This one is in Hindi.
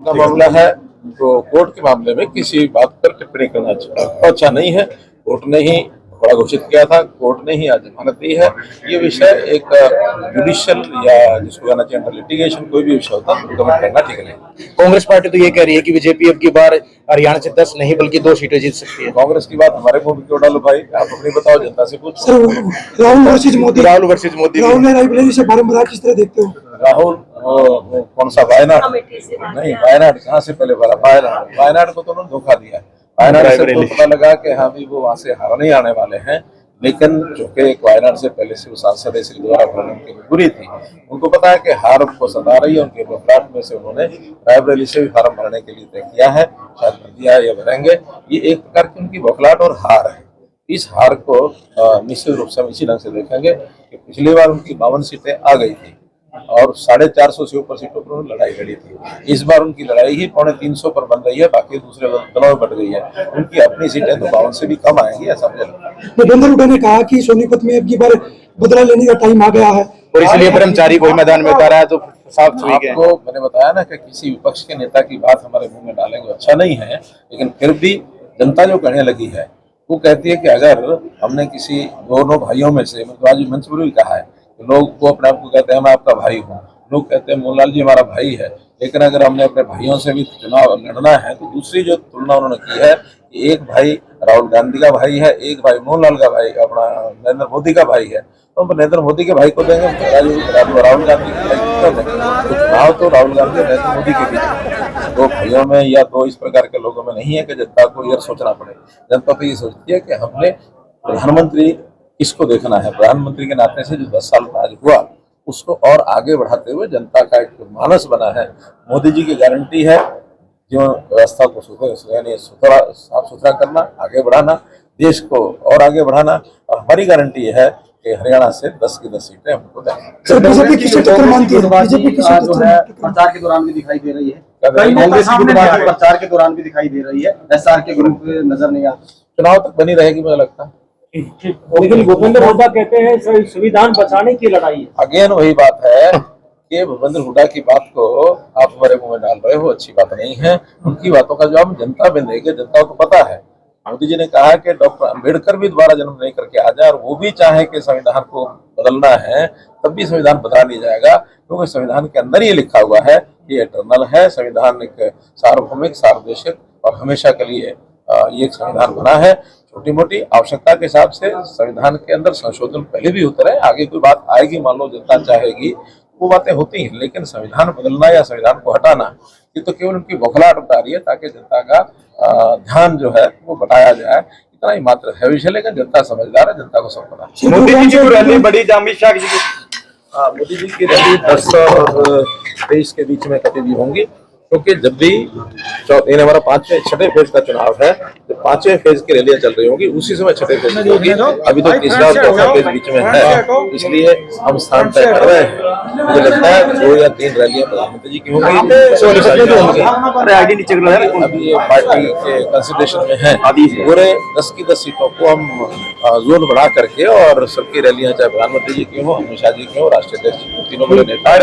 का मामला है तो कोर्ट के मामले में किसी बात पर टिप्पणी करना अच्छा नहीं है। कोर्ट ने ही बड़ा घोषित किया था, कोर्ट ने ही आज जमानत दी है। ये विषय एक जुडिशियल या जिसको कहना चाहिए लिटिगेशन, कोई भी विषय होता है कमेंट करना ठीक नहीं। कांग्रेस पार्टी तो ये कह रही है कि बीजेपी अब की बार हरियाणा से 10 नहीं बल्कि 2 सीटें जीत सकती है। कांग्रेस की बात हमारे मुंह में क्यों डालो भाई, आप अपनी बताओ, जनता से पूछ। राहुल वर्सेज मोदी। राहुल ने रायबरेली से बारम्बार किस तरह देखते हो? राहुल कौन सा वायनाड? नहीं, वायनाड कहाँ से पहले भरा? वायनाड को तो उन्होंने धोखा दिया। वायनाड से तो पता लगा कि हाँ भी वो वहां से हार नहीं आने वाले हैं, लेकिन चूंकि वायनाड से पहले से वो सांसद इसलिए दोबारा भरने उनकी मजबूरी थी। उनको पता है कि हार उनको सता रही है, उनके बखलाट में से उन्होंने रायबरेली से भी फार्म भरने के लिए तय किया है, शायद भर दिया या भरेंगे। ये एक प्रकार की उनकी बखलाट और हार है। इस हार को निश्चित रूप से हम इसी ढंग से देखेंगे कि पिछली बार उनकी 52 सीटें आ गई थी और 450 से ऊपर सीटों पर उन्होंने लड़ाई लड़ी थी। इस बार उनकी लड़ाई ही 350 पर बन रही है, बाकी दूसरे दलों में बढ़ गई है। उनकी अपनी सीटें तो 52 से भी कम आएंगी, ऐसा मुझे लगता है। भूपेंद्र हुड्डा ने कहा कि सोनीपत में अब की बार बदला लेने का टाइम आ गया है और इसलिए ब्रह्मचारी को मैदान में उतारा है, तो साफ ठीक है। आपको मैंने बताया ना कि किसी विपक्ष के नेता की बात हमारे मुंह में डालेंगे अच्छा नहीं है, लेकिन फिर भी जनता जो कहने लगी है वो कहती है कि अगर हमने किसी दोनों भाइयों में से, आज मंच पर भी कहा है, लोग को अपने आप को कहते हैं मैं आपका भाई हूँ, लोग कहते हैं मोहनलाल जी हमारा भाई है, लेकिन अगर हमने अपने भाइयों से भी चुनाव लड़ना है तो दूसरी जो तुलना उन्होंने की है कि एक भाई राहुल गांधी का भाई है, एक भाई मोहनलाल का भाई अपना नरेंद्र मोदी का भाई है, तो हम नरेंद्र मोदी के भाई को देंगे, राहुल गांधी के भाई को देंगे। तो चुनाव तो राहुल गांधी और नरेंद्र मोदी के बीच दो भाइयों में या दो इस प्रकार के लोगों में नहीं है कि जनता को यह सोचना पड़े। जनता तो ये सोचती है कि हमने प्रधानमंत्री किसको देखना है, प्रधानमंत्री के नाते से जो 10 साल राज हुआ उसको और आगे बढ़ाते हुए जनता का एक मानस बना है। मोदी जी की गारंटी है जो व्यवस्था को साफ सुथरा करना, आगे बढ़ाना, देश को और आगे बढ़ाना, और हमारी गारंटी है कि हरियाणा से 10 की 10 सीटें हमको देंगे। बीजेपी किसे टक्कर मानती है? बीजेपी किसे जो है प्रचार के दौरान भी दिखाई दे रही है, कांग्रेस की प्रचार के दौरान भी दिखाई दे रही है, एसआर के ग्रुप नजर नहीं आता। चुनाव तक बनी रहेगी मुझे लगता है। लेकिन भूपेंद्र हुड्डा कहते हैं संविधान बचाने की लड़ाई है। अगेन वही बात है कि भूपेंद्र हुड्डा की बात को आप हमारे मुंह में डाल रहे हो, अच्छी बात नहीं है। उनकी बातों का जवाब जनता में देंगे, जनता को पता है। मोदी जी ने कहा कि डॉक्टर अंबेडकर भी दोबारा जन्म नहीं करके आ जाए और वो भी चाहे कि संविधान को बदलना है तब भी संविधान बदला नहीं जाएगा, क्योंकि संविधान के अंदर ये लिखा हुआ है कि एटर्नल है। संविधान एक सार्वभौमिक, सार्वदेशिक और हमेशा के लिए ये एक संविधान बना है। छोटी मोटी आवश्यकता के हिसाब से संविधान के अंदर संशोधन पहले भी होते रहे, आगे कोई बात आएगी, मान लो जनता चाहेगी, वो बातें होती हैं, लेकिन संविधान बदलना या संविधान को हटाना ये तो केवल उनकी बौखलाहट बता रही है ताकि जनता का ध्यान जो है वो बटाया जाए, इतना ही मात्र है विषय। लेकिन जनता समझदार है, जनता को सब पता है। मोदी जी की रैली बड़ी अमित शाह जी की, मोदी जी की रैली 10 और 23 के बीच में कभी भी होंगी, क्योंकि जब भी हमारा 6वें फेज का चुनाव है, जो 5वें फेज की रैलियां चल रही होंगी उसी समय 6ठे फेज की होगी। अभी तो तीसरा और चौथा फेज बीच में है, इसलिए हम स्थान तय कर रहे हैं। मुझे लगता है 2 या 3 रैलियां प्रधानमंत्री जी की होंगी। अभी ये पार्टी के कंसिडरेशन में है, पूरे 10 की 10 सीटों को हम जोन बना करके और सबकी रैलियां चाहे प्रधानमंत्री जी की हो, अमित शाह जी की हो, राष्ट्रीय अध्यक्ष, तीनों बड़े नेता